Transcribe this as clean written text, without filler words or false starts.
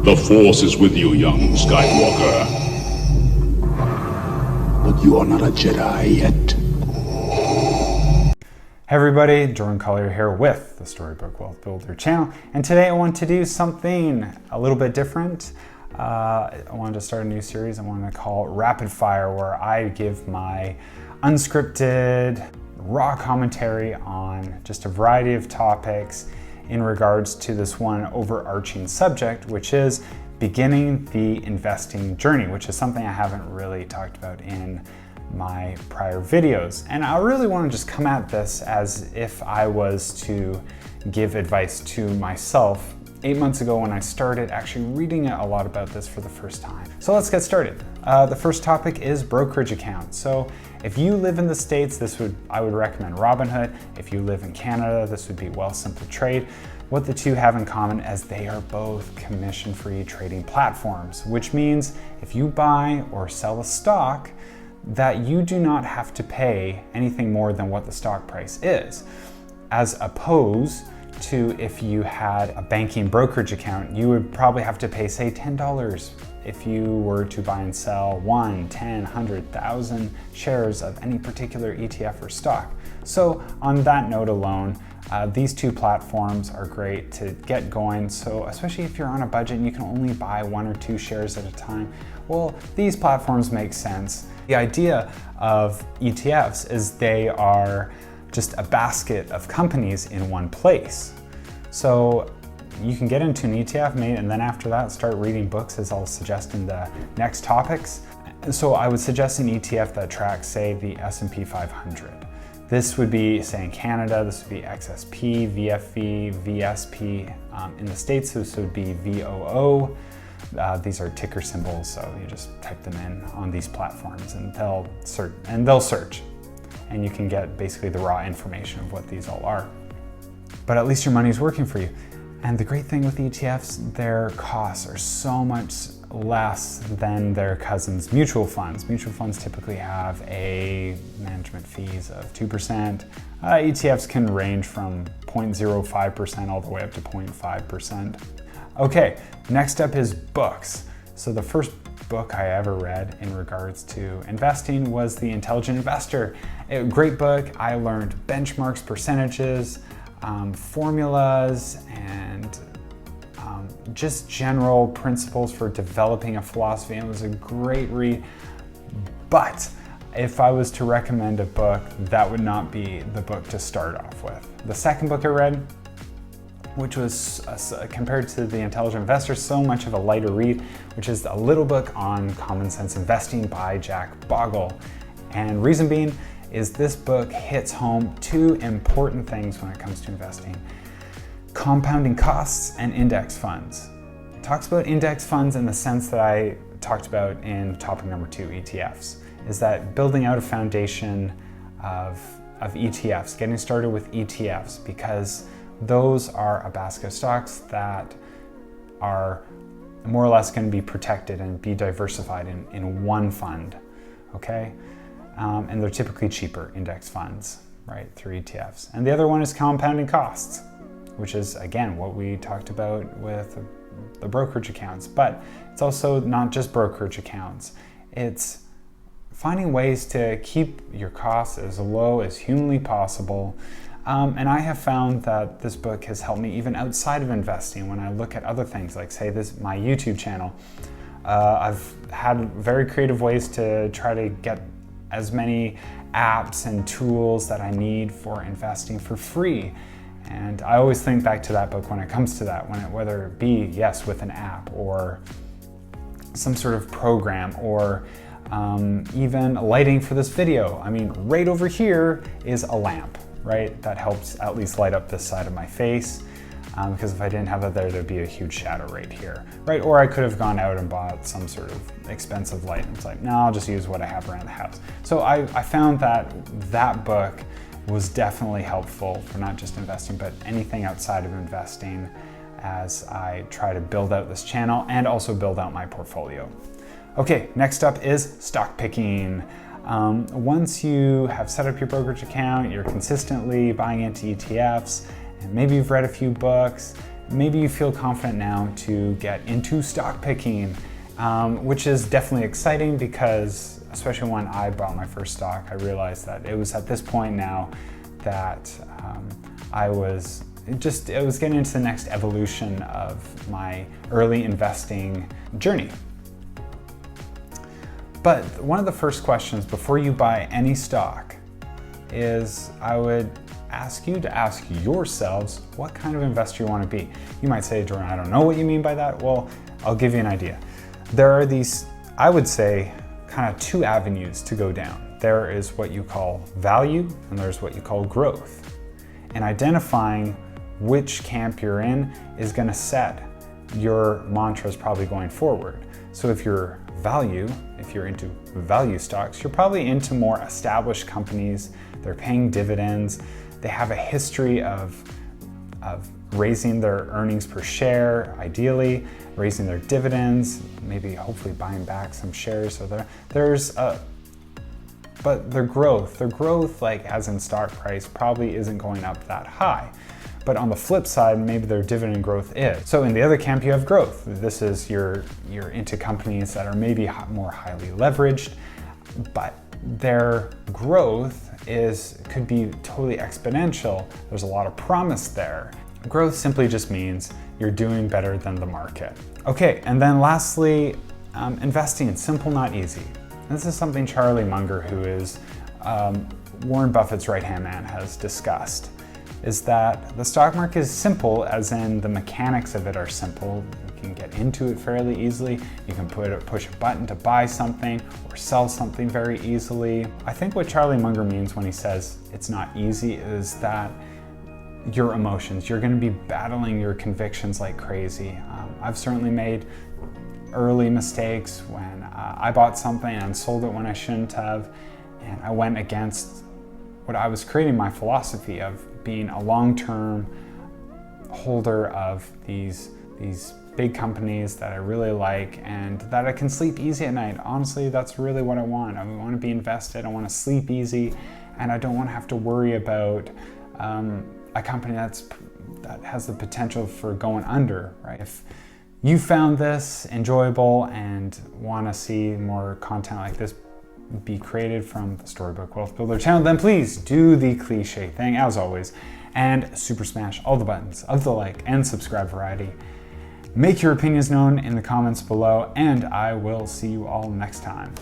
The Force is with you, young Skywalker. But you are not a Jedi yet. Hey everybody, Jordan Collier here with the Storybook Wealth Builder channel, and today I want to do something a little bit different. I wanted to start a new series I wanted to call Rapid Fire, where I give my unscripted, raw commentary on just a variety of topics in regards to this one overarching subject, which is beginning the investing journey, which is something I haven't really talked about in my prior videos. And I really want to just come at this as if I was to give advice to myself 8 months ago when I started actually reading a lot about this for the first time. So let's get started. The first topic is brokerage accounts. So if you live in the States, I would recommend Robinhood. If you live in Canada, this would be Wealthsimple Trade. What the two have in common is they are both commission-free trading platforms, which means if you buy or sell a stock, that you do not have to pay anything more than what the stock price is, as opposed to if you had a banking brokerage account, you would probably have to pay, say, $10 if you were to buy and sell 1, 10, 100,000 shares of any particular ETF or stock. So on that note alone, these two platforms are great to get going. So especially if you're on a budget and you can only buy 1 or 2 shares at a time, well, these platforms make sense. The idea of ETFs is they are just a basket of companies in one place. So you can get into an ETF and then after that start reading books, as I'll suggest in the next topics. So I would suggest an ETF that tracks, say, the S&P 500. This would be, say, in Canada, this would be XSP, VFV, VSP. In the States, this would be VOO. These are ticker symbols, so you just type them in on these platforms and they'll search. And you can get basically the raw information of what these all are. But at least your money's working for you. And the great thing with ETFs, their costs are so much less than their cousins, mutual funds. Mutual funds typically have a management fees of 2%. ETFs can range from 0.05% all the way up to 0.5%. Okay, next up is books. So the first book I ever read in regards to investing was The Intelligent Investor. A great book. I learned benchmarks, percentages, formulas, and just general principles for developing a philosophy. It was a great read, but if I was to recommend a book, that would not be the book to start off with. The second book I read, which was compared to The Intelligent Investor, so much of a lighter read, which is a little book on common sense investing by Jack Bogle. And reason being is this book hits home 2 important things when it comes to investing: compounding costs and index funds. It talks about index funds in the sense that I talked about in topic number 2, ETFs, is that building out a foundation of ETFs, getting started with ETFs, because those are a basket of stocks that are more or less going to be protected and be diversified in one fund, okay? And they're typically cheaper index funds, right, through ETFs. And the other one is compounding costs, which is, again, what we talked about with the brokerage accounts. But it's also not just brokerage accounts. It's finding ways to keep your costs as low as humanly possible. And I have found that this book has helped me even outside of investing when I look at other things, like, say, my YouTube channel. I've had very creative ways to try to get as many apps and tools that I need for investing for free. And I always think back to that book when it comes to that, whether it be, yes, with an app or some sort of program, or even lighting for this video. I mean, right over here is a lamp, right? That helps at least light up this side of my face, because if I didn't have that there'd be a huge shadow right here, right? Or I could have gone out and bought some sort of expensive light, and it's like, no, I'll just use what I have around the house. So I found that book was definitely helpful for not just investing, but anything outside of investing, as I try to build out this channel and also build out my portfolio. Okay, next up is stock picking. Once you have set up your brokerage account, you're consistently buying into ETFs, and maybe you've read a few books, maybe you feel confident now to get into stock picking, which is definitely exciting because, especially when I bought my first stock, I realized that it was at this point now that I was getting into the next evolution of my early investing journey. But one of the first questions before you buy any stock is I would ask you to ask yourselves what kind of investor you want to be. You might say, Jordan, I don't know what you mean by that. Well, I'll give you an idea. There are these, I would say, kind of two avenues to go down. There is what you call value and there's what you call growth. And identifying which camp you're in is going to set your mantras probably going forward. So if you're value, if you're into value stocks, you're probably into more established companies. They're paying dividends. They have a history of raising their earnings per share, ideally, raising their dividends, maybe hopefully buying back some shares. So but their growth, like as in stock price, probably isn't going up that high. But on the flip side, maybe their dividend growth is. So in the other camp, you have growth. This is you're into companies that are maybe more highly leveraged, but their growth could be totally exponential. There's a lot of promise there. Growth simply just means you're doing better than the market. Okay, and then lastly, investing, simple, not easy. This is something Charlie Munger, who is Warren Buffett's right-hand man, has discussed, is that the stock market is simple, as in the mechanics of it are simple. You can get into it fairly easily. You can push a button to buy something or sell something very easily. I think what Charlie Munger means when he says it's not easy is that your emotions, you're going to be battling your convictions like crazy. I've certainly made early mistakes when I bought something and sold it when I shouldn't have, and I went against what I was creating my philosophy of being a long-term holder of these big companies that I really like and that I can sleep easy at night. Honestly, that's really what I want. I want to be invested, I want to sleep easy, and I don't want to have to worry about a company that has the potential for going under, right? If you found this enjoyable and want to see more content like this be created from the Storybook Wealth Builder channel, then please do the cliche thing as always and super smash all the buttons of the like and subscribe variety. Make your opinions known in the comments below, and I will see you all next time.